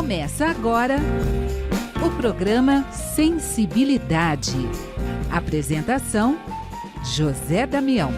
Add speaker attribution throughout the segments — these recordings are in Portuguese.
Speaker 1: Começa agora o programa Sensibilidade. Apresentação: José Damião.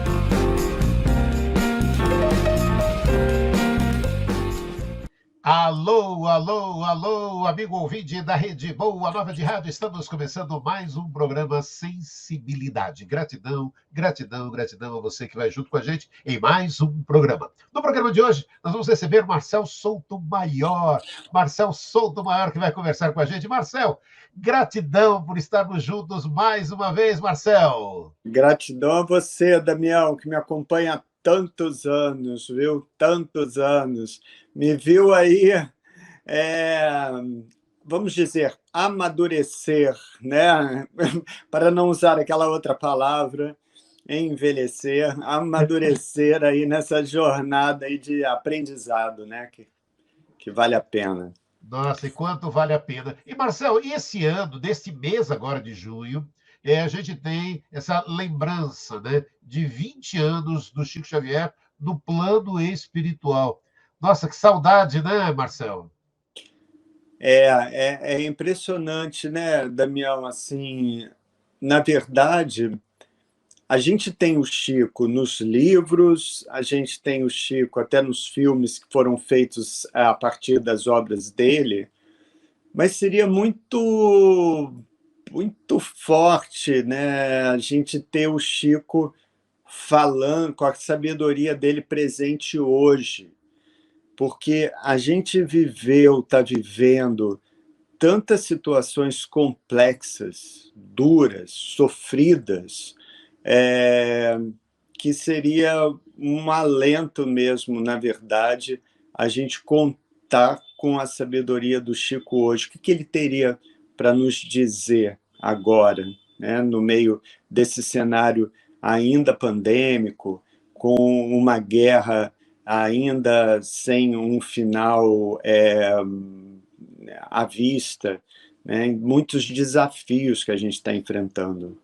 Speaker 2: Alô, alô, alô, amigo ouvinte da Rede Boa Nova de Rádio. Estamos começando mais um programa Sensibilidade. Gratidão, gratidão, gratidão a você que vai junto com a gente em mais um programa. No programa de hoje, nós vamos receber Marcel Soutomaior. Marcel Soutomaior que vai conversar com a gente. Marcel, gratidão por estarmos juntos mais uma vez, Marcel.
Speaker 3: Gratidão a você, Damião, que me acompanha há tantos anos, viu? Tantos anos. Me viu aí, vamos dizer, amadurecer, né? Para não usar aquela outra palavra, envelhecer, amadurecer aí nessa jornada aí de aprendizado, né? Que vale a pena.
Speaker 2: Nossa, e quanto vale a pena. E, Marcel, e esse ano, deste mês agora de junho, a gente tem essa lembrança, né, de 20 anos do Chico Xavier no plano espiritual. Nossa, que saudade, né, Marcel?
Speaker 3: É impressionante, né, Damião? Assim, na verdade, a gente tem o Chico nos livros, a gente tem o Chico até nos filmes que foram feitos a partir das obras dele, mas seria muito forte, né, a gente ter o Chico falando com a sabedoria dele presente hoje, porque a gente está vivendo tantas situações complexas, duras, sofridas, que seria um alento mesmo, na verdade, a gente contar com a sabedoria do Chico hoje. O que ele teria para nos dizer agora, né, no meio desse cenário ainda pandêmico, com uma guerra ainda sem um final à vista, né, muitos desafios que a gente está enfrentando.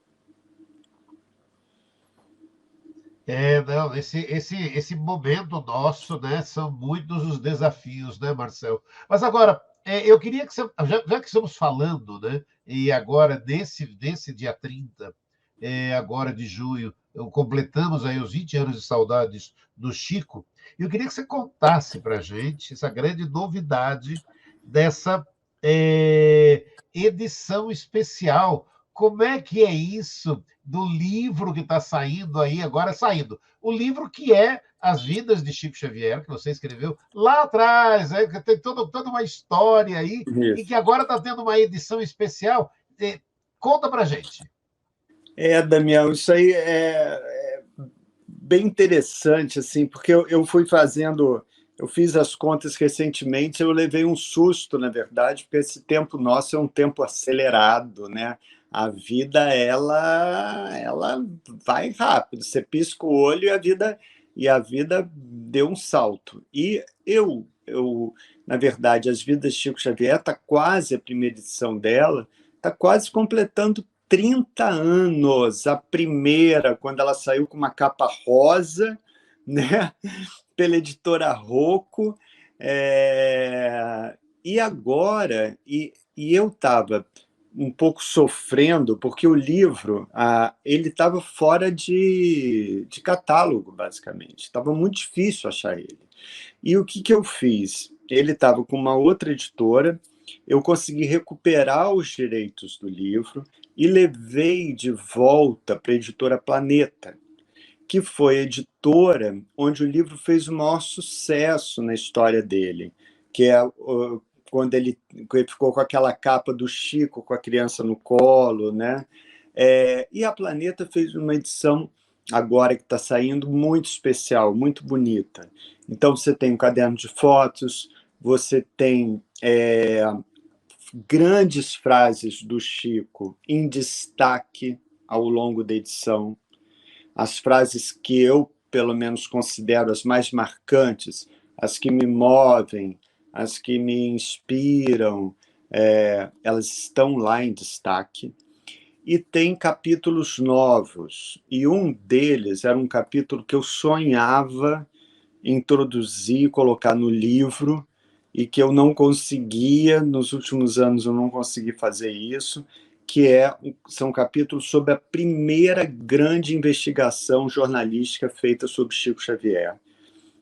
Speaker 2: Não, esse momento nosso, né, são muitos os desafios, né, Marcel? Mas agora, eu queria que você, já que estamos falando, né, e agora, nesse dia 30, agora de junho, completamos aí os 20 anos de saudades do Chico, eu queria que você contasse para a gente essa grande novidade dessa edição especial. Como é que é isso do livro que está saindo aí, agora saindo? O livro que é As Vidas de Chico Xavier, que você escreveu lá atrás, que tem toda uma história aí,
Speaker 3: Isso.
Speaker 2: e que agora está tendo uma edição especial. Conta para a gente.
Speaker 3: Damião, isso aí é bem interessante, assim, porque eu fiz as contas recentemente, eu levei um susto, na verdade, porque esse tempo nosso é um tempo acelerado, né? A vida, ela vai rápido, você pisca o olho e a vida deu um salto. E na verdade, As Vidas de Chico Xavier está quase, a primeira edição dela, está quase completando 30 anos, a primeira, quando ela saiu com uma capa rosa, né, pela editora Rocco, e agora, eu estava um pouco sofrendo, porque o livro ele estava fora de catálogo, basicamente, estava muito difícil achar ele. E o que eu fiz? Ele estava com uma outra editora, eu consegui recuperar os direitos do livro e levei de volta para a editora Planeta, que foi a editora onde o livro fez o maior sucesso na história dele, que é quando ele ficou com aquela capa do Chico com a criança no colo, né? E a Planeta fez uma edição agora que está saindo muito especial, muito bonita. Então você tem um caderno de fotos, você tem grandes frases do Chico em destaque ao longo da edição, as frases que eu, pelo menos, considero as mais marcantes, as que me movem, as que me inspiram, elas estão lá em destaque. E tem capítulos novos, e um deles era um capítulo que eu sonhava introduzir, colocar no livro, e que eu não conseguia, nos últimos anos eu não consegui fazer isso, são capítulos sobre a primeira grande investigação jornalística feita sobre Chico Xavier,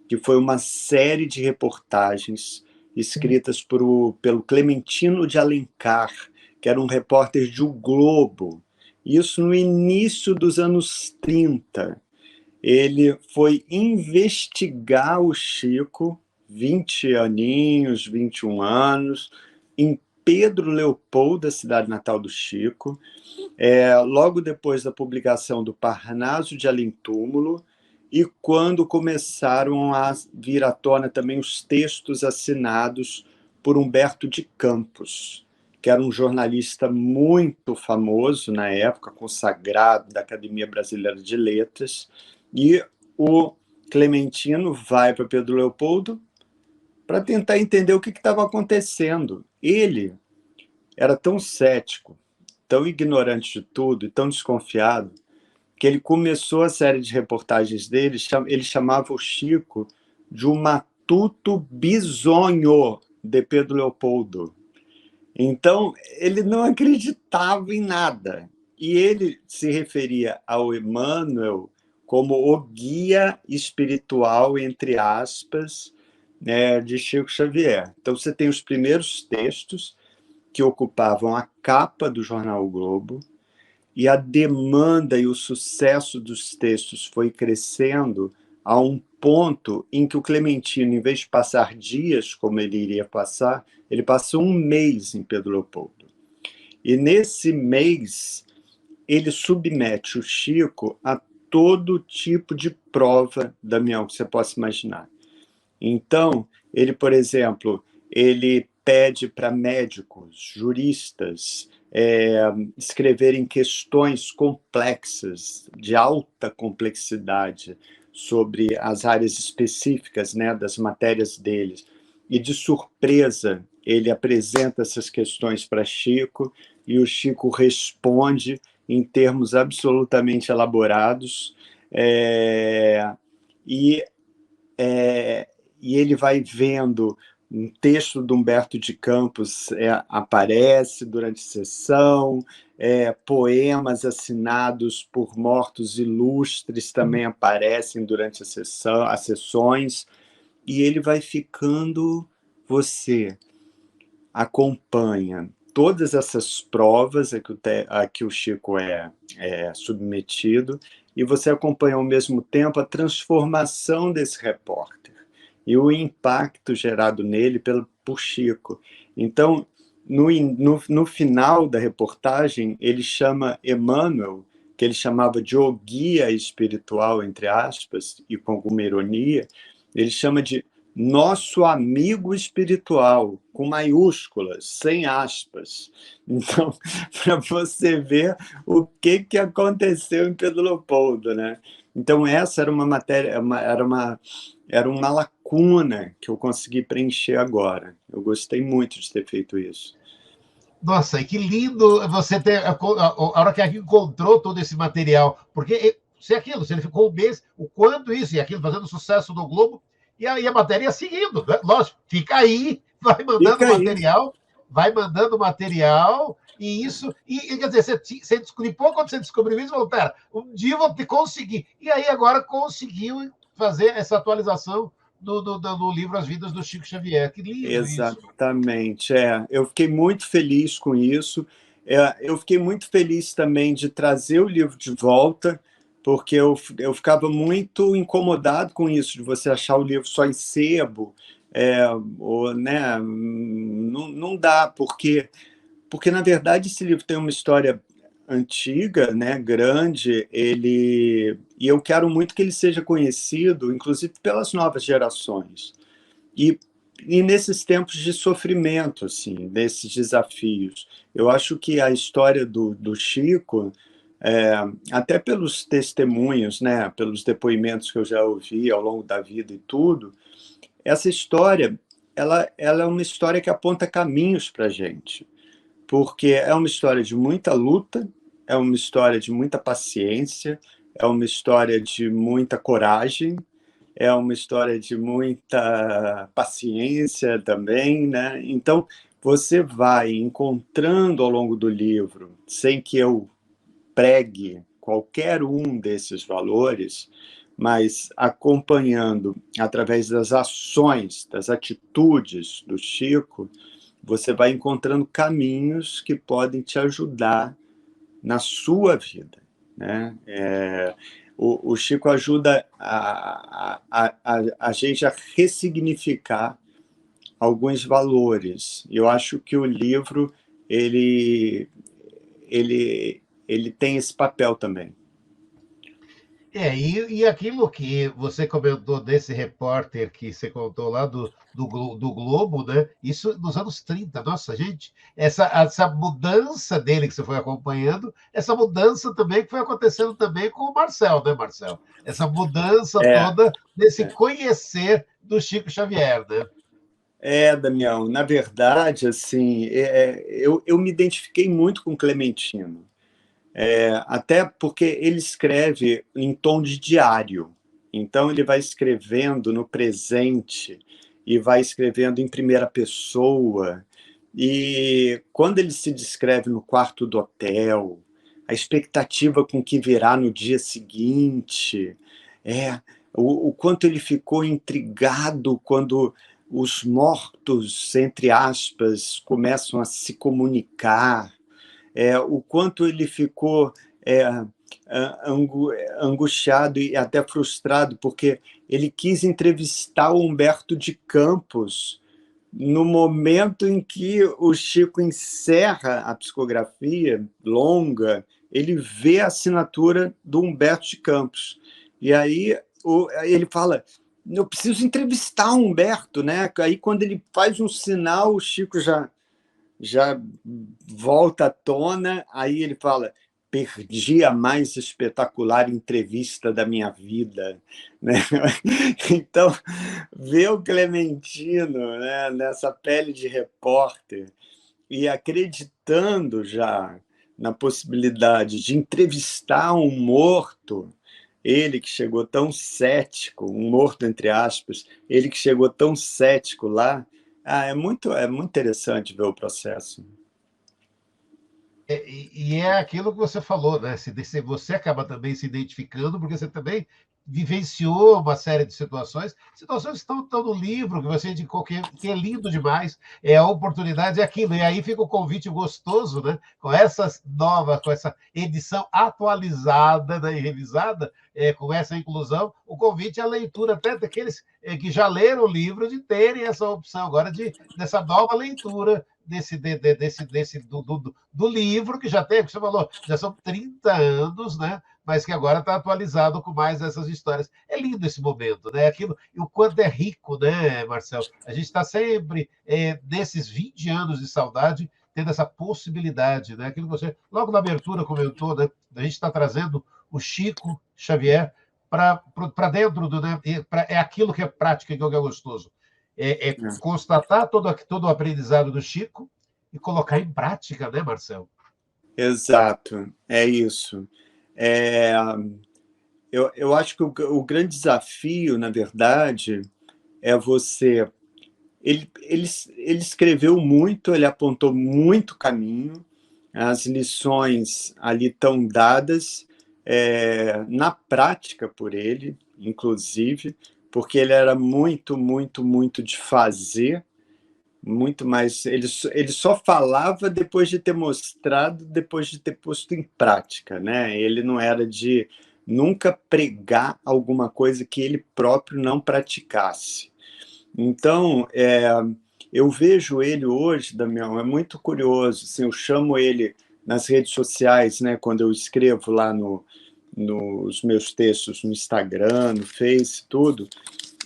Speaker 3: que foi uma série de reportagens escritas pelo Clementino de Alencar, que era um repórter de O Globo, isso no início dos anos 30. Ele foi investigar o Chico, 20 aninhos, 21 anos, em Pedro Leopoldo, da cidade natal do Chico, logo depois da publicação do Parnaso de Além-Túmulo, e quando começaram a vir à tona também os textos assinados por Humberto de Campos, que era um jornalista muito famoso na época, consagrado da Academia Brasileira de Letras, e o Clementino vai para Pedro Leopoldo para tentar entender o que estava acontecendo. Ele era tão cético, tão ignorante de tudo e tão desconfiado, que ele começou a série de reportagens dele, ele chamava o Chico de um matuto bisonho de Pedro Leopoldo. Então, ele não acreditava em nada. E ele se referia ao Emmanuel como o guia espiritual, entre aspas, né, de Chico Xavier. Então, você tem os primeiros textos que ocupavam a capa do jornal O Globo, e a demanda e o sucesso dos textos foi crescendo a um ponto em que o Clementino, em vez de passar dias, como ele iria passar, ele passou um mês em Pedro Leopoldo. E nesse mês, ele submete o Chico a todo tipo de prova, Damião, que você possa imaginar. Então, ele, por exemplo, ele pede para médicos, juristas, escreverem questões complexas, de alta complexidade, sobre as áreas específicas, né, das matérias deles. E, de surpresa, ele apresenta essas questões para Chico, e o Chico responde em termos absolutamente elaborados, e ele vai vendo um texto do Humberto de Campos aparece durante a sessão, poemas assinados por mortos ilustres também aparecem durante as sessões, e ele vai ficando, você acompanha todas essas provas a que o Chico é submetido, e você acompanha ao mesmo tempo a transformação desse repórter e o impacto gerado nele por Chico. Então, no final da reportagem, ele chama Emmanuel, que ele chamava de o guia espiritual, entre aspas, e com alguma ironia, ele chama de nosso amigo espiritual, com maiúsculas, sem aspas. Então, para você ver o que aconteceu em Pedro Leopoldo, né? Então, essa era uma matéria, era uma lacuna que eu consegui preencher agora. Eu gostei muito de ter feito isso.
Speaker 2: Nossa, e que lindo você ter a hora que a gente encontrou todo esse material, porque se ele ficou um mês, o quanto isso e aquilo fazendo sucesso no Globo, e a matéria seguindo, né? Lógico, fica aí, vai mandando material, e isso, e quer dizer, você descobriu, quando você descobriu isso, falou, pera, um dia eu vou conseguir, e aí agora conseguiu fazer essa atualização do livro As Vidas do Chico Xavier. Que lindo.
Speaker 3: Exatamente, eu fiquei muito feliz com isso, eu fiquei muito feliz também de trazer o livro de volta, porque eu ficava muito incomodado com isso, de você achar o livro só em sebo, né? Não dá, porque na verdade esse livro tem uma história antiga, né, grande, e eu quero muito que ele seja conhecido, inclusive pelas novas gerações. E nesses tempos de sofrimento, assim, desses desafios, eu acho que a história do Chico, até pelos testemunhos, né, pelos depoimentos que eu já ouvi ao longo da vida e tudo, essa história, ela é uma história que aponta caminhos para a gente, porque é uma história de muita luta, é uma história de muita paciência, é uma história de muita coragem, é uma história de muita paciência também, né? Então, você vai encontrando ao longo do livro, sem que eu pregue qualquer um desses valores, mas acompanhando através das ações, das atitudes do Chico, você vai encontrando caminhos que podem te ajudar na sua vida, né? O Chico ajuda a gente a ressignificar alguns valores. Eu acho que o livro ele tem esse papel também.
Speaker 2: E aquilo que você comentou desse repórter que você contou lá do Globo, né? Isso nos anos 30. Nossa, gente, essa mudança dele que você foi acompanhando, essa mudança também que foi acontecendo também com o Marcel, né, Marcel? Essa mudança
Speaker 3: É,
Speaker 2: toda desse conhecer do Chico Xavier, né?
Speaker 3: Damião, na verdade, assim, eu me identifiquei muito com Clementino. Até porque ele escreve em tom de diário. Então, ele vai escrevendo no presente e vai escrevendo em primeira pessoa. E quando ele se descreve no quarto do hotel, a expectativa com que virá no dia seguinte, o quanto ele ficou intrigado quando os mortos, entre aspas, começam a se comunicar, o quanto ele ficou angustiado e até frustrado, porque ele quis entrevistar o Humberto de Campos no momento em que o Chico encerra a psicografia longa, ele vê a assinatura do Humberto de Campos. E aí ele fala, eu preciso entrevistar o Humberto, né? Aí quando ele faz um sinal, o Chico já volta à tona, aí ele fala, perdi a mais espetacular entrevista da minha vida, né? Então, ver o Clementino, né, nessa pele de repórter e acreditando já na possibilidade de entrevistar um morto, ele que chegou tão cético, um morto entre aspas, ele que chegou tão cético lá, é muito interessante ver o processo.
Speaker 2: E é aquilo que você falou, né? Você acaba também se identificando, porque você também vivenciou uma série de situações que estão no livro, que você indicou que é lindo demais, é a oportunidade, é aquilo. E aí fica o convite gostoso, né? Com essa edição atualizada, né, e revisada, com essa inclusão, o convite à leitura até daqueles que já leram o livro, de terem essa opção agora dessa nova leitura do livro, que já tem, que você falou, já são 30 anos, né? Mas que agora está atualizado com mais essas histórias. É lindo esse momento, né? Aquilo, e o quanto é rico, né, Marcelo? A gente está sempre, nesses 20 anos de saudade, tendo essa possibilidade, né? Aquilo que você, logo na abertura, comentou, né? A gente está trazendo o Chico Xavier para dentro do. Né? É aquilo que é prática, que é gostoso. Constatar todo o aprendizado do Chico e colocar em prática, né, Marcelo?
Speaker 3: Exato, é isso. É, eu acho que o grande desafio, na verdade, é você. Ele escreveu muito, ele apontou muito caminho, as lições ali estão dadas na prática por ele, inclusive, porque ele era muito, muito, muito de fazer, muito mais. Ele só falava depois de ter mostrado, depois de ter posto em prática, né? Ele não era de nunca pregar alguma coisa que ele próprio não praticasse. Então, eu vejo ele hoje, Damião, é muito curioso. Assim, eu chamo ele nas redes sociais, né, quando eu escrevo lá nos meus textos no Instagram, no Face, tudo.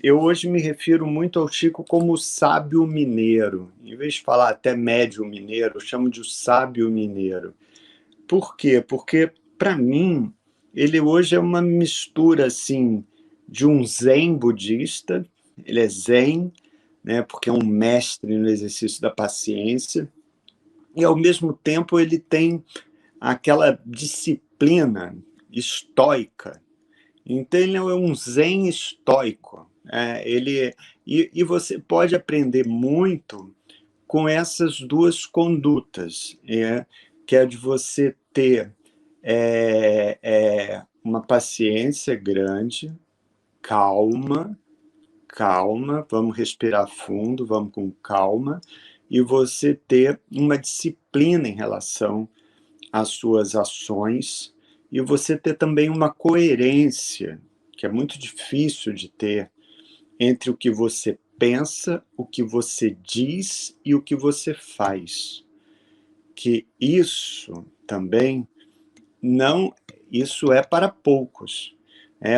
Speaker 3: Eu hoje me refiro muito ao Chico como o sábio mineiro. Em vez de falar até médio mineiro, eu chamo de o sábio mineiro. Por quê? Porque, para mim, ele hoje é uma mistura assim, de um zen budista, ele é zen, né, porque é um mestre no exercício da paciência, e, ao mesmo tempo, ele tem aquela disciplina estoica. Então, ele é um zen estoico. E você pode aprender muito com essas duas condutas, que é de você ter uma paciência grande, calma, vamos respirar fundo, vamos com calma, e você ter uma disciplina em relação às suas ações, e você ter também uma coerência, que é muito difícil de ter, entre o que você pensa, o que você diz e o que você faz. Que isso também não, isso é para poucos.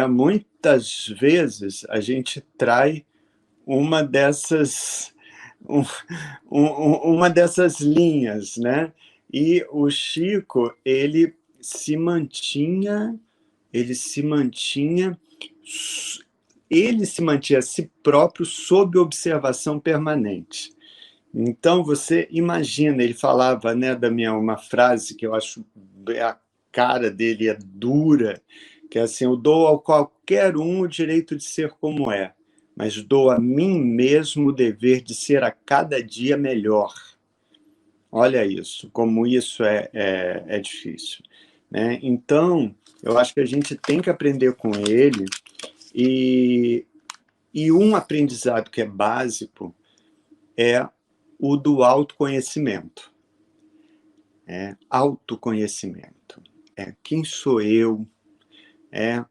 Speaker 3: Muitas vezes a gente trai uma dessas uma dessas linhas, né? E o Chico, ele se mantinha a si próprio sob observação permanente. Então, você imagina, ele falava, né, Damião, uma frase que eu acho a cara dele é dura, que é assim: eu dou a qualquer um o direito de ser como é, mas dou a mim mesmo o dever de ser a cada dia melhor. Olha isso, como isso é difícil, né? Então, eu acho que a gente tem que aprender com ele, e um aprendizado que é básico é o do autoconhecimento. Autoconhecimento. Quem sou eu?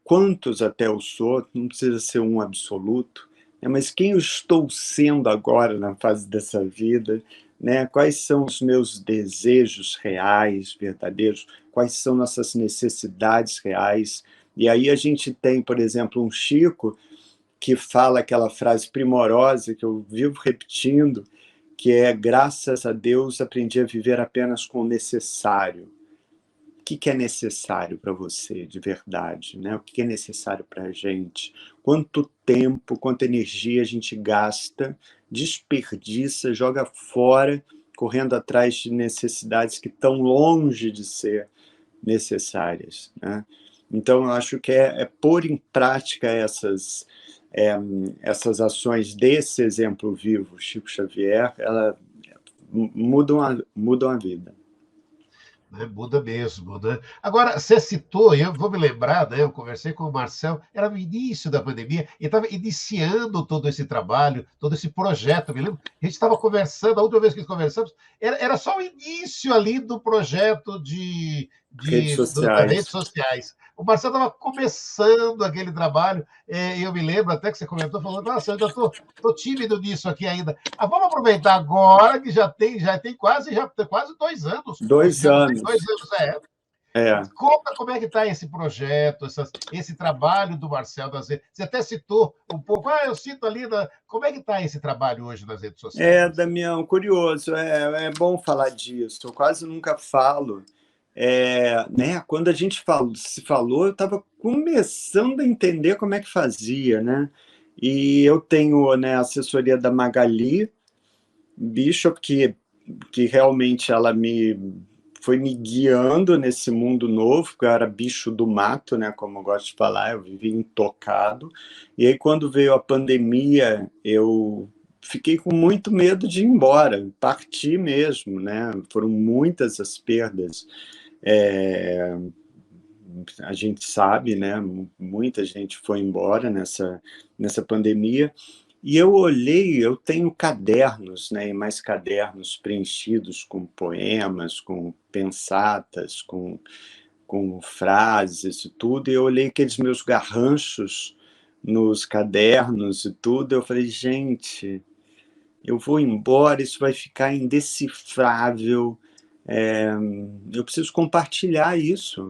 Speaker 3: Quantos até eu sou? Não precisa ser um absoluto, mas quem eu estou sendo agora na fase dessa vida? Quais são os meus desejos reais, verdadeiros? Quais são nossas necessidades reais? E aí a gente tem, por exemplo, um Chico que fala aquela frase primorosa que eu vivo repetindo, que é: graças a Deus aprendi a viver apenas com o necessário. O que é necessário para você de verdade, né? O que é necessário para a gente? Quanto tempo, quanta energia a gente gasta, desperdiça, joga fora, correndo atrás de necessidades que estão longe de ser necessárias, né? Então, eu acho que pôr em prática essas ações desse exemplo vivo, Chico Xavier, elas mudam a vida.
Speaker 2: Muda mesmo, né? Agora, você citou, eu vou me lembrar, né? Eu conversei com o Marcel, era no início da pandemia, e estava iniciando todo esse trabalho, todo esse projeto, me lembro. A gente estava conversando, a última vez que conversamos, era só o início ali do projeto
Speaker 3: Redes
Speaker 2: das
Speaker 3: sociais.
Speaker 2: redes sociais. O Marcel estava começando aquele trabalho, e eu me lembro até que você comentou, falando: nossa, eu ainda estou tímido nisso aqui ainda. Vamos aproveitar agora que já tem quase 2 anos. 2
Speaker 3: 2 anos.
Speaker 2: anos. Conta como é que está esse projeto, esse trabalho do Marcel das redes. Você até citou um pouco, eu cito ali, como é que está esse trabalho hoje nas redes sociais?
Speaker 3: Damião, curioso, é bom falar disso, eu quase nunca falo. Né? Quando a gente se falou, eu estava começando a entender como é que fazia, né? E eu tenho, né, a assessoria da Magali Bishop, que realmente ela foi me guiando nesse mundo novo, porque eu era bicho do mato, né, como eu gosto de falar, eu vivia intocado. E aí, quando veio a pandemia, eu fiquei com muito medo de ir embora, partir mesmo, né? Foram muitas as perdas. A gente sabe, né? Muita gente foi embora nessa pandemia. E eu olhei, eu tenho cadernos, né, e mais cadernos preenchidos com poemas, com pensatas, com frases e tudo, e eu olhei aqueles meus garranchos nos cadernos e tudo, eu falei: gente, eu vou embora, isso vai ficar indecifrável, eu preciso compartilhar isso,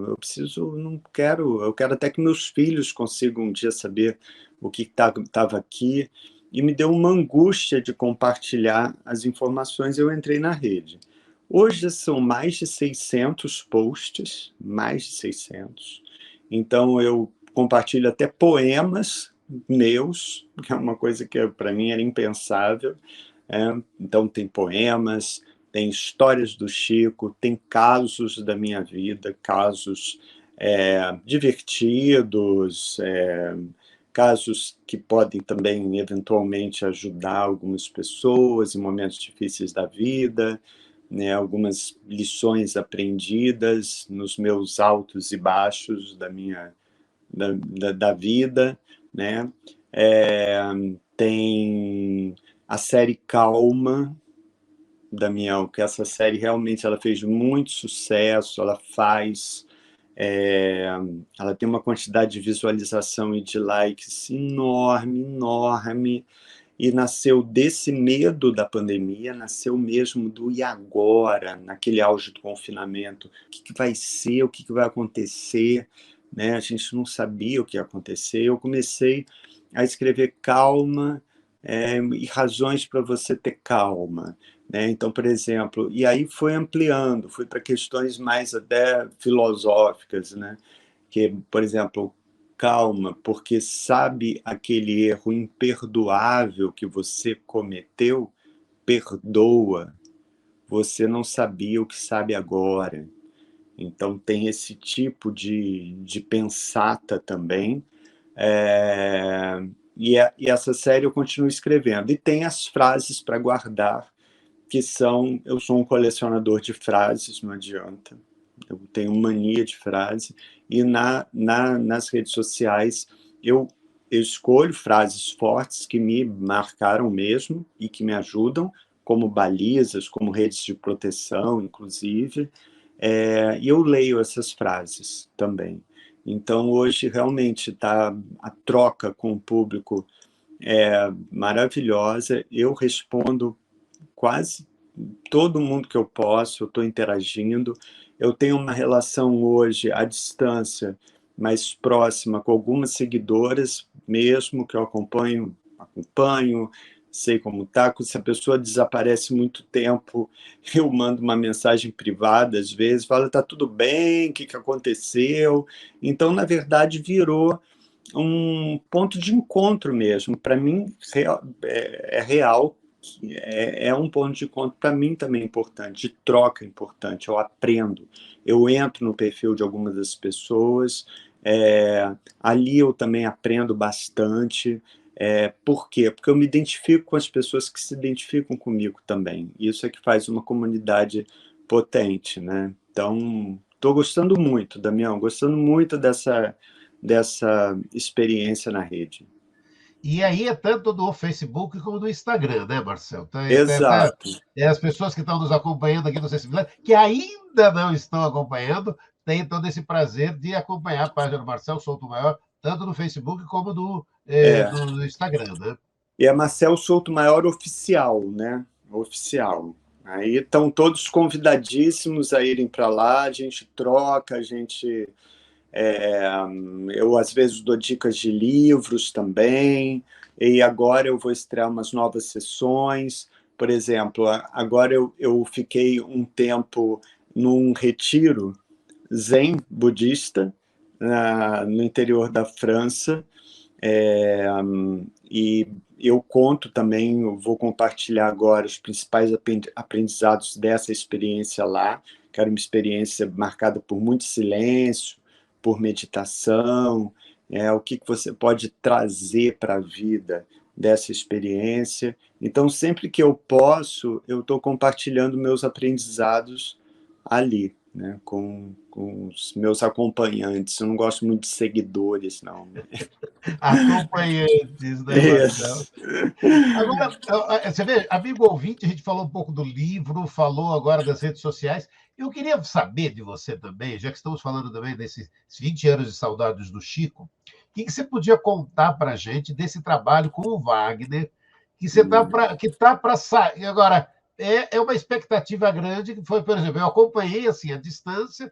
Speaker 3: eu quero até que meus filhos consigam um dia saber o que estava aqui, e me deu uma angústia de compartilhar as informações. Eu entrei na rede. Hoje são mais de 600 posts, mais de 600. Então eu compartilho até poemas meus, que é uma coisa que para mim era impensável. Então tem poemas, tem histórias do Chico, tem casos da minha vida, casos divertidos, casos que podem também, eventualmente, ajudar algumas pessoas em momentos difíceis da vida, né, algumas lições aprendidas nos meus altos e baixos da vida, né? Tem a série Calma, Damião, que essa série realmente ela fez muito sucesso, ela tem uma quantidade de visualização e de likes enorme, enorme, e nasceu desse medo da pandemia, nasceu mesmo do e agora, naquele auge do confinamento, o que vai ser, o que vai acontecer, né? A gente não sabia o que ia acontecer. Eu comecei a escrever calma, e razões para você ter calma, né? Então, por exemplo, e aí foi ampliando, fui para questões mais até filosóficas, né? Que, por exemplo, calma, porque sabe aquele erro imperdoável que você cometeu? Perdoa. Você não sabia o que sabe agora. Então tem esse tipo de pensata também. E essa série eu continuo escrevendo. E tem as frases para guardar, que são... Eu sou um colecionador de frases, não adianta. Eu tenho mania de frase. E nas redes sociais eu escolho frases fortes que me marcaram mesmo e que me ajudam, como balizas, como redes de proteção, inclusive. E eu leio essas frases também. Então, hoje, realmente, a troca com o público é maravilhosa. Eu respondo quase todo mundo que eu posso, eu estou interagindo. Eu tenho uma relação hoje à distância, mais próxima, com algumas seguidoras mesmo, que eu acompanho, sei como está. Se a pessoa desaparece muito tempo, eu mando uma mensagem privada, às vezes, falo, está tudo bem, o que aconteceu? Então, na verdade, virou um ponto de encontro mesmo. Para mim, é real, é um ponto de encontro para mim também importante, de troca importante. Eu aprendo, eu entro no perfil de algumas das pessoas, ali eu também aprendo bastante. Por quê? Porque eu me identifico com as pessoas que se identificam comigo também. Isso é que faz uma comunidade potente, né? Então, estou gostando muito, Damião, gostando muito dessa experiência na rede.
Speaker 2: E aí é tanto no Facebook como no Instagram, né, Marcelo?
Speaker 3: Exato.
Speaker 2: As pessoas que estão nos acompanhando aqui no Sensibilidade, que ainda não estão acompanhando, têm todo esse prazer de acompanhar a página do Marcelo Souto Maior, tanto no Facebook como no Instagram, né?
Speaker 3: E é Marcel Souto Maior oficial, né? Oficial. Aí estão todos convidadíssimos a irem para lá, a gente troca, eu às vezes dou dicas de livros também, e agora eu vou estrear umas novas sessões. Por exemplo, agora eu fiquei um tempo num retiro zen budista no interior da França, e eu conto também, eu vou compartilhar agora os principais aprendizados dessa experiência lá, que era uma experiência marcada por muito silêncio, por meditação, o que você pode trazer para a vida dessa experiência. Então, sempre que eu posso, eu estou compartilhando meus aprendizados ali, né, com os meus acompanhantes. Eu não gosto muito de seguidores, não.
Speaker 2: Acompanhantes, né, Marcelo?
Speaker 3: Isso.
Speaker 2: Agora, você vê, amigo ouvinte, a gente falou um pouco do livro, falou agora das redes sociais. Eu queria saber de você também, já que estamos falando também desses 20 anos de Saudades do Chico, o que você podia contar para a gente desse trabalho com o Wagner, que está para sair. Agora, é uma expectativa grande, que foi, por exemplo, eu acompanhei assim, à distância,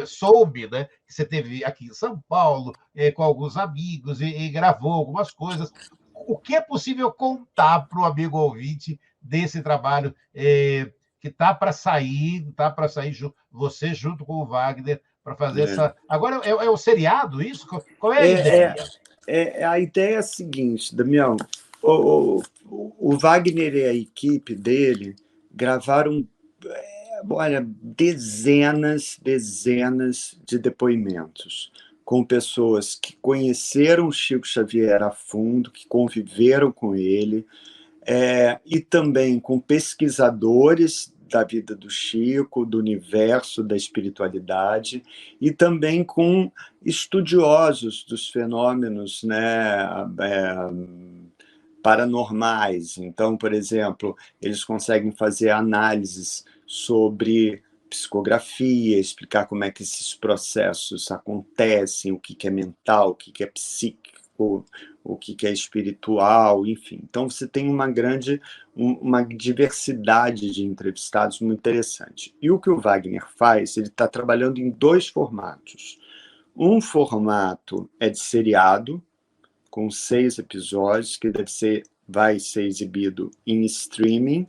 Speaker 2: soube, né, que você teve aqui em São Paulo, com alguns amigos, e gravou algumas coisas. O que é possível contar para o amigo ouvinte desse trabalho que está para sair você junto com o Wagner para fazer essa. Agora é o seriado, isso? Qual é a ideia?
Speaker 3: A ideia é a seguinte, Damião. O Wagner e a equipe dele gravaram olha, dezenas de depoimentos com pessoas que conheceram Chico Xavier a fundo, que conviveram com ele, e também com pesquisadores da vida do Chico, do universo da espiritualidade, e também com estudiosos dos fenômenos, né, paranormais. Então, por exemplo, eles conseguem fazer análises sobre psicografia, explicar como é que esses processos acontecem, o que é mental, o que é psíquico, o que é espiritual, enfim. Então, você tem uma diversidade de entrevistados muito interessante. E o que o Wagner faz, ele está trabalhando em 2 formatos. Um formato é de seriado, com 6 episódios, que vai ser exibido em streaming,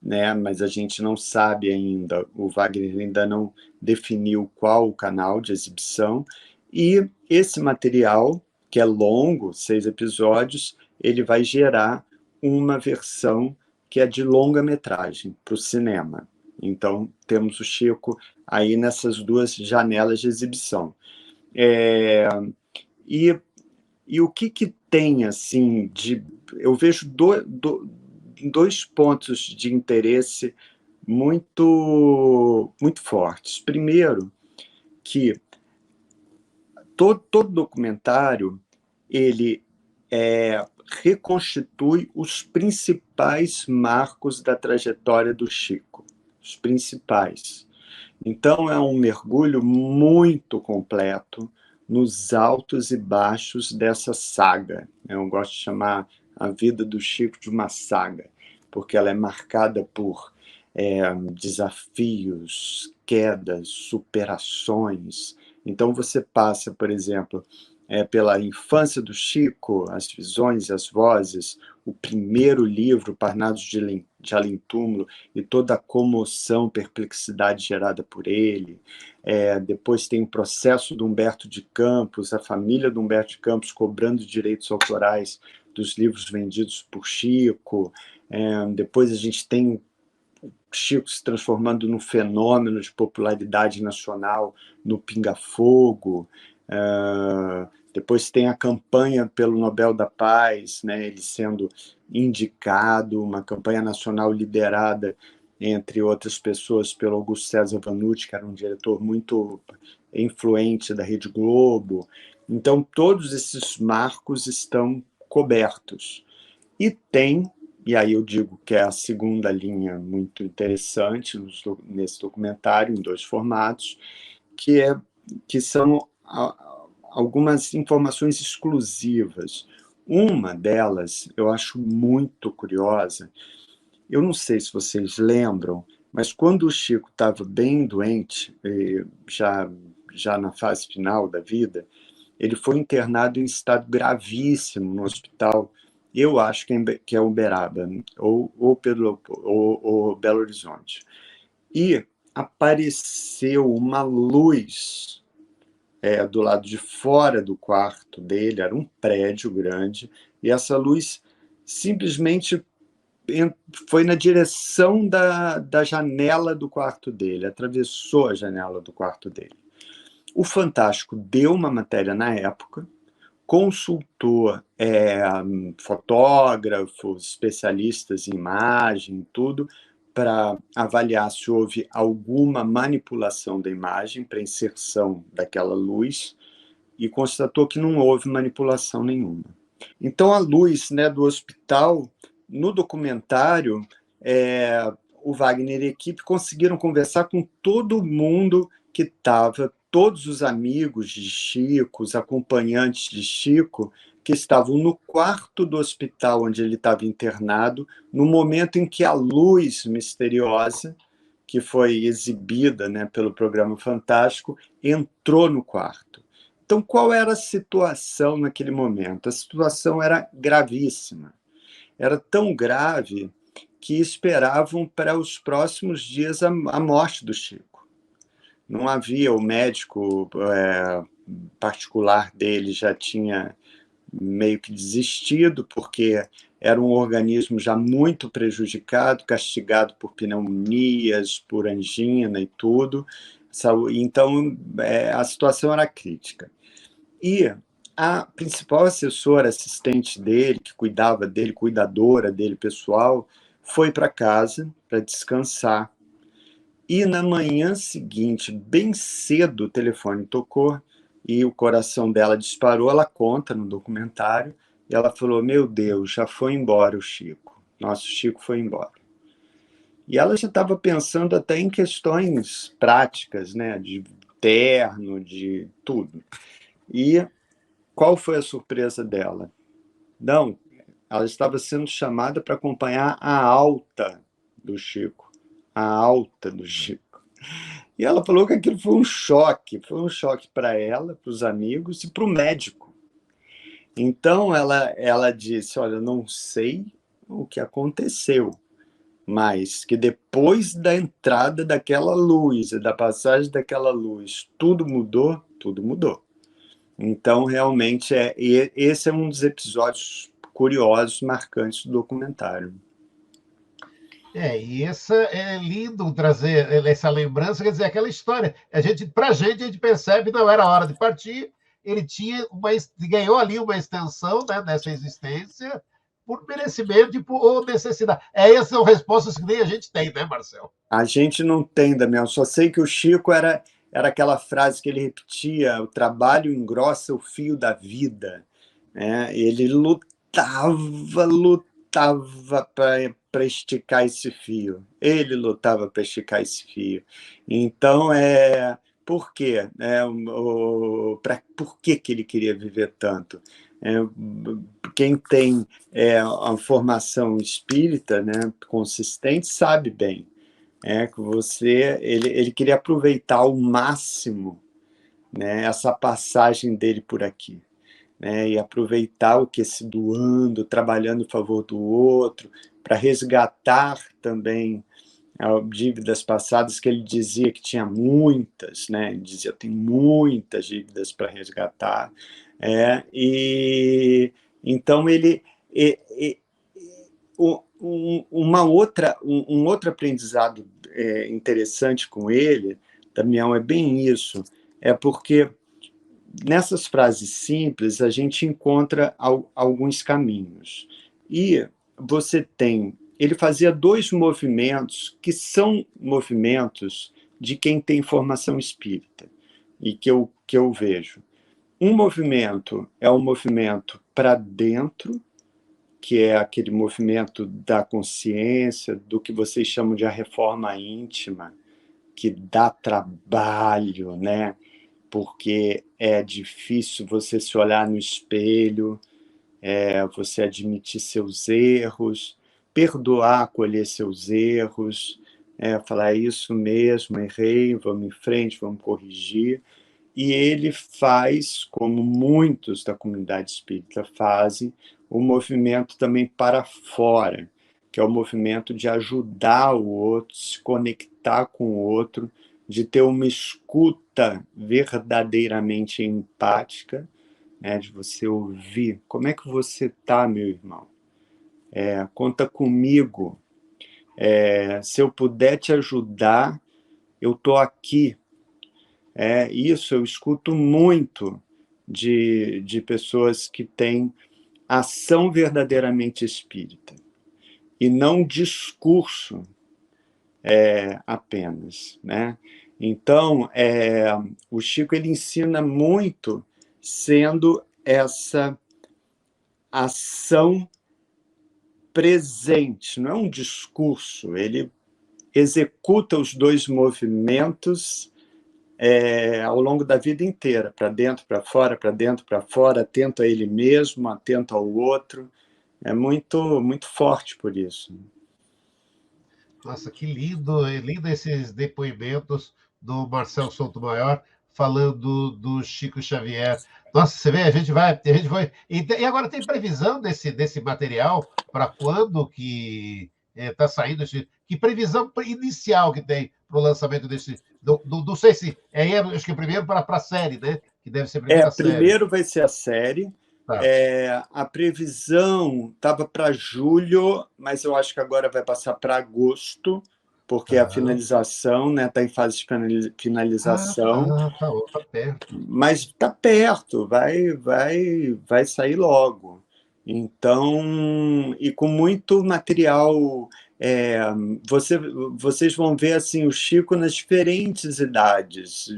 Speaker 3: né? Mas a gente não sabe ainda, o Wagner ainda não definiu qual o canal de exibição, e esse material, que é longo, 6 episódios, ele vai gerar uma versão que é de longa-metragem para o cinema. Então, temos o Chico aí nessas 2 janelas de exibição. E o que tem, assim, eu vejo 2 pontos de interesse muito fortes. Primeiro, que todo documentário, ele reconstitui os principais marcos da trajetória do Chico, os principais. Então, é um mergulho muito completo nos altos e baixos dessa saga. Eu gosto de chamar a vida do Chico de uma saga, porque ela é marcada por desafios, quedas, superações. Então, você passa, por exemplo, pela infância do Chico, as visões e as vozes, o primeiro livro, Parnasos de Além Túmulo, e toda a comoção, perplexidade gerada por ele. Depois tem o processo do Humberto de Campos, a família do Humberto de Campos cobrando direitos autorais dos livros vendidos por Chico. Depois a gente tem Chico se transformando num fenômeno de popularidade nacional no Pinga Fogo. Depois tem a campanha pelo Nobel da Paz, né, ele sendo indicado, uma campanha nacional liderada, entre outras pessoas, pelo Augusto César Vanucci, que era um diretor muito influente da Rede Globo. Então, todos esses marcos estão cobertos. E aí eu digo que é a segunda linha muito interessante nesse documentário, em 2 formatos, que são algumas informações exclusivas. Uma delas eu acho muito curiosa. Eu não sei se vocês lembram, mas quando o Chico estava bem doente, já na fase final da vida, ele foi internado em estado gravíssimo no hospital. Eu acho que é Uberaba, ou Belo Horizonte. E apareceu uma luz do lado de fora do quarto dele, era um prédio grande, e essa luz simplesmente foi na direção da janela do quarto dele, atravessou a janela do quarto dele. O Fantástico deu uma matéria na época, consultou fotógrafos, especialistas em imagem, tudo, para avaliar se houve alguma manipulação da imagem para inserção daquela luz, e constatou que não houve manipulação nenhuma. Então, a luz, né, do hospital, no documentário, o Wagner e a equipe conseguiram conversar com todo mundo que estava, todos os amigos de Chico, os acompanhantes de Chico, que estavam no quarto do hospital onde ele estava internado, no momento em que a luz misteriosa, que foi exibida, né, pelo programa Fantástico, entrou no quarto. Então, qual era a situação naquele momento? A situação era gravíssima. Era tão grave que esperavam para os próximos dias a morte do Chico. Não havia, o médico particular dele já tinha meio que desistido, porque era um organismo já muito prejudicado, castigado por pneumonias, por angina e tudo. Então, a situação era crítica. E a principal assessora, assistente dele, que cuidava dele, cuidadora dele pessoal, foi para casa para descansar. E na manhã seguinte, bem cedo, o telefone tocou e o coração dela disparou. Ela conta no documentário e ela falou: meu Deus, já foi embora o Chico. Nosso Chico foi embora. E ela já estava pensando até em questões práticas, né, de terno, de tudo. E qual foi a surpresa dela? Não, ela estava sendo chamada para acompanhar a alta do Chico. A alta do Chico. E ela falou que aquilo foi um choque para ela, para os amigos e para o médico. Então ela disse: olha, não sei o que aconteceu, mas que depois da entrada daquela luz, da passagem daquela luz, tudo mudou, tudo mudou. Então, realmente, esse é um dos episódios curiosos, marcantes do documentário.
Speaker 2: E essa é lindo trazer essa lembrança, quer dizer, aquela história. Para a gente percebe, não era hora de partir, ele ganhou ali uma extensão, né, nessa existência, por merecimento e por necessidade. Essas são respostas que nem a gente tem, né, Marcelo?
Speaker 3: A gente não tem, Damião. Só sei que o Chico era aquela frase que ele repetia: o trabalho engrossa o fio da vida. Ele lutava para esticar esse fio. Ele lutava para esticar esse fio. Então, por quê? Por que ele queria viver tanto? Quem tem a formação espírita, né, consistente, sabe bem que ele queria aproveitar ao máximo, né, essa passagem dele por aqui, né, e aproveitar o que se doando, trabalhando em favor do outro, para resgatar também dívidas passadas, que ele dizia que tinha muitas, né? Ele dizia: tem muitas dívidas para resgatar. E então um outro aprendizado interessante com ele, Damião, é bem isso, porque nessas frases simples a gente encontra alguns caminhos. E ele fazia dois movimentos que são movimentos de quem tem formação espírita e que eu vejo. Um movimento é o movimento para dentro, que é aquele movimento da consciência, do que vocês chamam de a reforma íntima, que dá trabalho, né? Porque é difícil você se olhar no espelho, você admitir seus erros, perdoar, acolher seus erros, falar: é isso mesmo, errei, vamos em frente, vamos corrigir. E ele faz, como muitos da comunidade espírita fazem, o movimento também para fora, que é o movimento de ajudar o outro, se conectar com o outro, de ter uma escuta verdadeiramente empática, né, de você ouvir: como é que você está, meu irmão? Conta comigo. Se eu puder te ajudar, eu estou aqui. Isso eu escuto muito de pessoas que têm ação verdadeiramente espírita e não discurso apenas, né? Então, o Chico ele ensina muito sendo essa ação presente, não é um discurso. Ele executa os dois movimentos ao longo da vida inteira, para dentro, para fora, para dentro, para fora, atento a ele mesmo, atento ao outro. É muito, muito forte por isso.
Speaker 2: Nossa, que lindo, lindo esses depoimentos do Marcelo Souto-Maior falando do Chico Xavier. Nossa, você vê, a gente vai. E agora tem previsão desse material para quando que está saindo? Que previsão inicial que tem para o lançamento desse? Não sei se acho que primeiro para a série, né? Que deve ser a primeira série.
Speaker 3: Primeiro vai ser a série,
Speaker 2: Tá.
Speaker 3: A previsão estava para julho, mas eu acho que agora vai passar para agosto, porque a
Speaker 2: Tá.
Speaker 3: finalização, né, está em fase de
Speaker 2: Ah,
Speaker 3: finalização,
Speaker 2: tá, tá, ó, tá perto.
Speaker 3: mas está perto, vai sair logo. Então, e com muito material, é, você, vocês vão ver assim o Chico nas diferentes idades.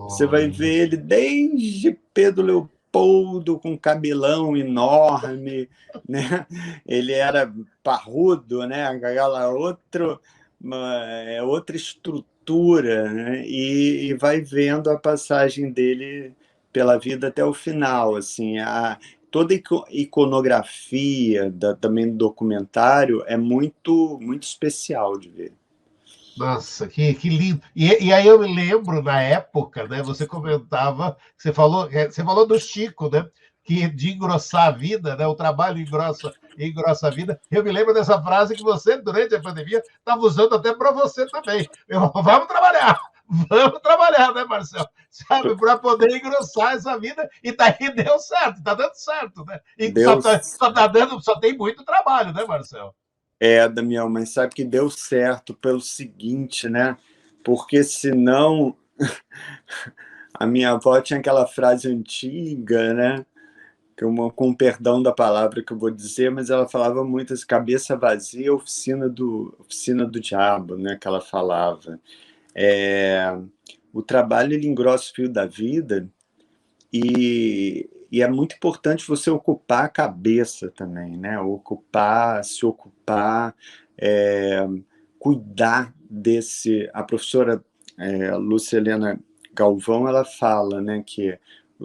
Speaker 3: Você vai
Speaker 2: Olha.
Speaker 3: ver ele desde Pedro Leopoldo com cabelão enorme, né? Ele era parrudo, né? Aquela outra estrutura, né? E vai vendo a passagem dele pela vida até o final, assim, toda a iconografia também do documentário é muito especial de ver.
Speaker 2: Nossa, que lindo. E aí eu me lembro, na época, né? Você comentava, você falou do Chico, né? Que de engrossar a vida, né? O trabalho engrossa a vida. Eu me lembro dessa frase que você, durante a pandemia, estava usando até para você também. Vamos trabalhar, né, Marcelo? Sabe, para poder engrossar essa vida, e daí deu certo, está dando certo, né? E
Speaker 3: Deus
Speaker 2: só tem muito trabalho, né, Marcelo?
Speaker 3: Damião, mas sabe que deu certo pelo seguinte, né? Porque senão a minha avó tinha aquela frase antiga, né? Com perdão da palavra que eu vou dizer, mas ela falava muito assim, cabeça vazia, oficina do diabo, né? Que ela falava. O trabalho ele engrossa o fio da vida e é muito importante você ocupar a cabeça também, né? Se ocupar, é, cuidar desse. A professora Lúcia Helena Galvão ela fala, né, que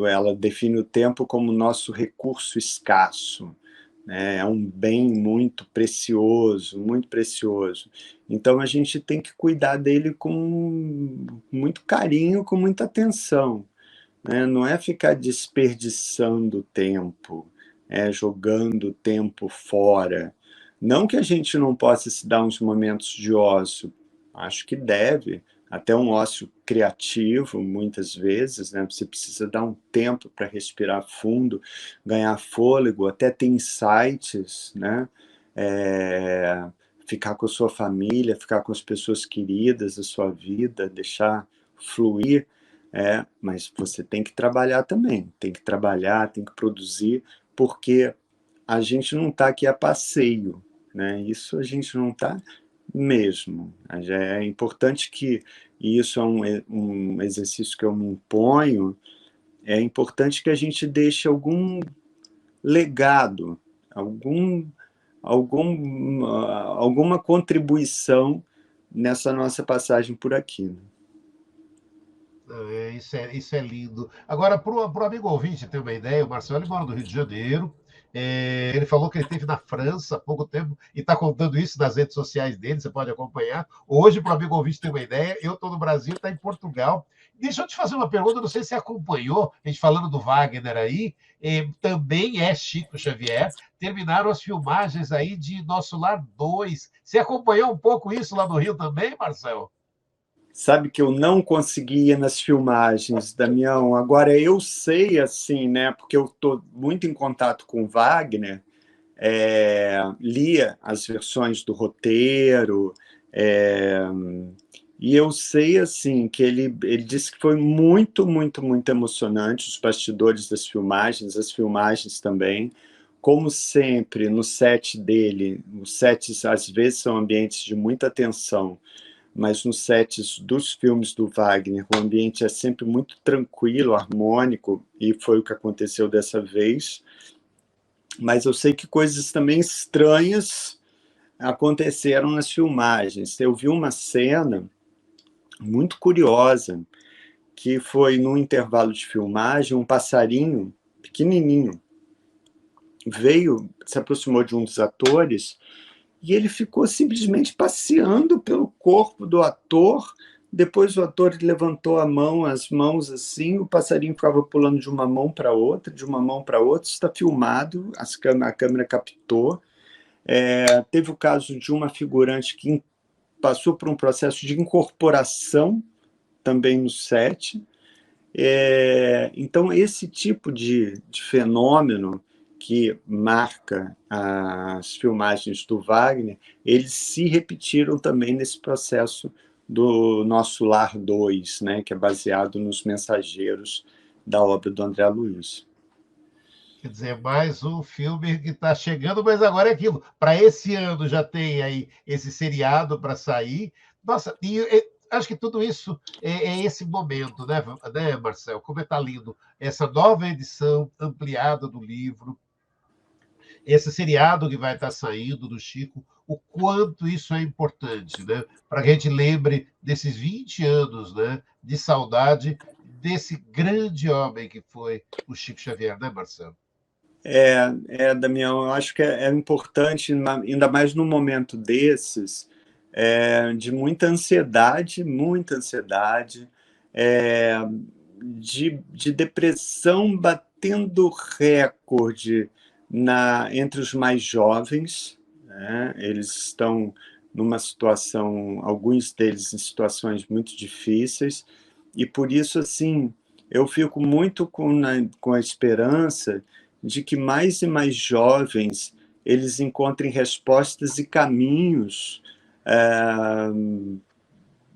Speaker 3: ela define o tempo como nosso recurso escasso, né? É um bem muito precioso, muito precioso. Então a gente tem que cuidar dele com muito carinho, com muita atenção, né? Não é ficar desperdiçando tempo, jogando tempo fora. Não que a gente não possa se dar uns momentos de ócio, acho que deve, até um ócio criativo, muitas vezes, né? Você precisa dar um tempo para respirar fundo, ganhar fôlego, até ter insights, né? É, ficar com a sua família, ficar com as pessoas queridas da sua vida, deixar fluir. Mas você tem que trabalhar também, tem que trabalhar, tem que produzir, porque a gente não está aqui a passeio, né? Isso a gente não está mesmo. É importante que, e isso é um exercício que eu me imponho, é importante que a gente deixe algum legado, alguma contribuição nessa nossa passagem por aqui, né?
Speaker 2: Isso é lindo. Agora, para o amigo ouvinte ter uma ideia, o Marcelo ele mora no Rio de Janeiro. Ele falou que ele esteve na França há pouco tempo e está contando isso nas redes sociais dele, você pode acompanhar. Hoje, para o amigo ouvinte ter uma ideia, eu estou no Brasil, está em Portugal. Deixa eu te fazer uma pergunta, não sei se você acompanhou, a gente falando do Wagner aí, também é Chico Xavier, terminaram as filmagens aí de Nosso Lar 2. Você acompanhou um pouco isso lá no Rio também, Marcelo?
Speaker 3: Sabe que eu não conseguia nas filmagens, Damião. Agora eu sei, assim, né? Porque eu estou muito em contato com o Wagner, lia as versões do roteiro, é, e eu sei, assim, que ele disse que foi muito emocionante os bastidores das filmagens, as filmagens também. Como sempre, no set dele, os sets às vezes são ambientes de muita tensão, mas nos sets dos filmes do Wagner, o ambiente é sempre muito tranquilo, harmônico, e foi o que aconteceu dessa vez. Mas eu sei que coisas também estranhas aconteceram nas filmagens. Eu vi uma cena muito curiosa, que foi num intervalo de filmagem, um passarinho pequenininho se aproximou de um dos atores e ele ficou simplesmente passeando pelo corpo do ator. Depois o ator levantou as mãos assim, o passarinho ficava pulando de uma mão para outra, de uma mão para outra. Isso está filmado, a câmera captou. Teve o caso de uma figurante que passou por um processo de incorporação também no set. Então, esse tipo de fenômeno que marca as filmagens do Wagner, eles se repetiram também nesse processo do Nosso Lar 2, né, que é baseado nos Mensageiros da obra do André Luiz.
Speaker 2: Quer dizer, mais um filme que está chegando, mas agora é aquilo. Para esse ano já tem aí esse seriado para sair. Nossa, acho que tudo isso é esse momento, né, Marcel? Como está lindo essa nova edição ampliada do livro, esse seriado que vai estar saindo do Chico, o quanto isso é importante, né? Para que a gente lembre desses 20 anos, né, de saudade desse grande homem que foi o Chico Xavier, né, Marcelo?
Speaker 3: Damião, eu acho que é importante, ainda mais num momento desses, de muita ansiedade, de depressão batendo recorde entre os mais jovens, né? Eles estão numa situação, alguns deles em situações muito difíceis, e por isso, assim, eu fico muito com a esperança de que mais e mais jovens eles encontrem respostas e caminhos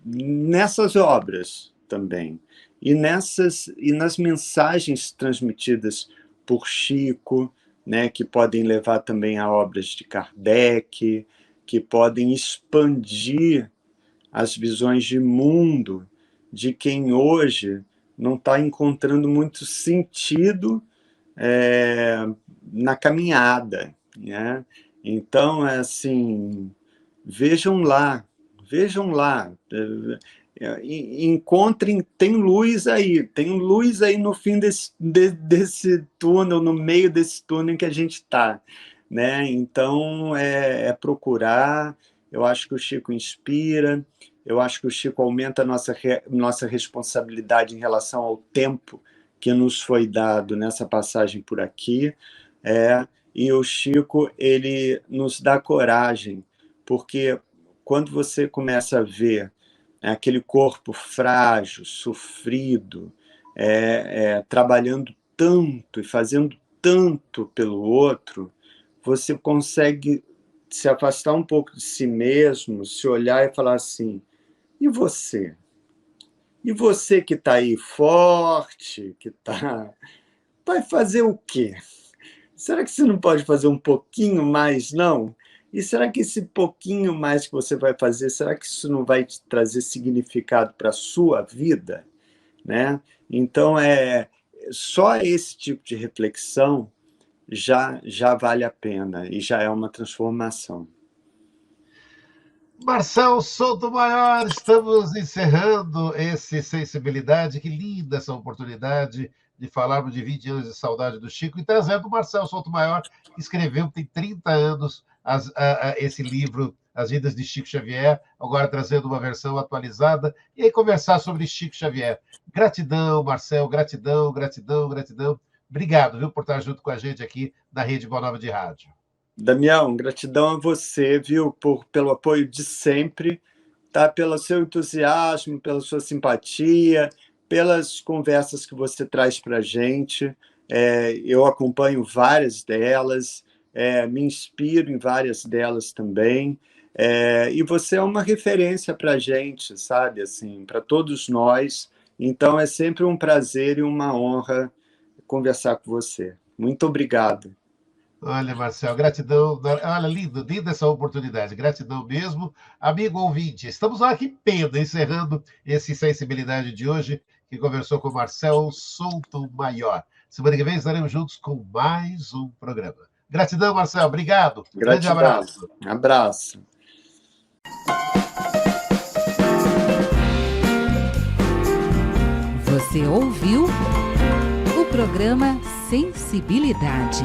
Speaker 3: nessas obras também, e nas mensagens transmitidas por Chico, né, que podem levar também a obras de Kardec, que podem expandir as visões de mundo de quem hoje não está encontrando muito sentido na caminhada, né? Então, assim, vejam lá, encontrem, tem luz aí no fim desse túnel, no meio desse túnel em que a gente está, né? Então, procurar. Eu acho que o Chico inspira, eu acho que o Chico aumenta a nossa responsabilidade em relação ao tempo que nos foi dado nessa passagem por aqui, e o Chico, ele nos dá coragem, porque quando você começa a ver aquele corpo frágil, sofrido, trabalhando tanto e fazendo tanto pelo outro, você consegue se afastar um pouco de si mesmo, se olhar e falar assim, e você? E você que está aí forte, vai fazer o quê? Será que você não pode fazer um pouquinho mais, não? E será que esse pouquinho mais que você vai fazer, será que isso não vai te trazer significado para a sua vida? Né? Então, só esse tipo de reflexão já vale a pena e já é uma transformação.
Speaker 2: Marcel Soutomaior, estamos encerrando esse Sensibilidade. Que linda essa oportunidade de falarmos de 20 anos de saudade do Chico e trazendo o Marcel Soutomaior, que escreveu, tem 30 anos, esse livro, As Vidas de Chico Xavier, agora trazendo uma versão atualizada, e aí conversar sobre Chico Xavier. Gratidão, Marcel, gratidão. Obrigado, viu, por estar junto com a gente aqui na Rede Boa Nova de Rádio.
Speaker 3: Damião, gratidão a você, viu, pelo apoio de sempre, tá? Pelo seu entusiasmo, pela sua simpatia, pelas conversas que você traz para a gente. Eu acompanho várias delas, me inspiro em várias delas também, e você é uma referência para a gente, sabe, assim, para todos nós. Então, é sempre um prazer e uma honra conversar com você. Muito obrigado.
Speaker 2: Olha, Marcel, gratidão. Olha, linda essa oportunidade. Gratidão mesmo. Amigo ouvinte, estamos aqui em pena, encerrando esse Sensibilidade de hoje, que conversou com Marcel Soutomaior. Semana que vem estaremos juntos com mais um programa. Gratidão, Marcel. Obrigado. Grande abraço.
Speaker 3: Abraço.
Speaker 1: Você ouviu o programa Sensibilidade.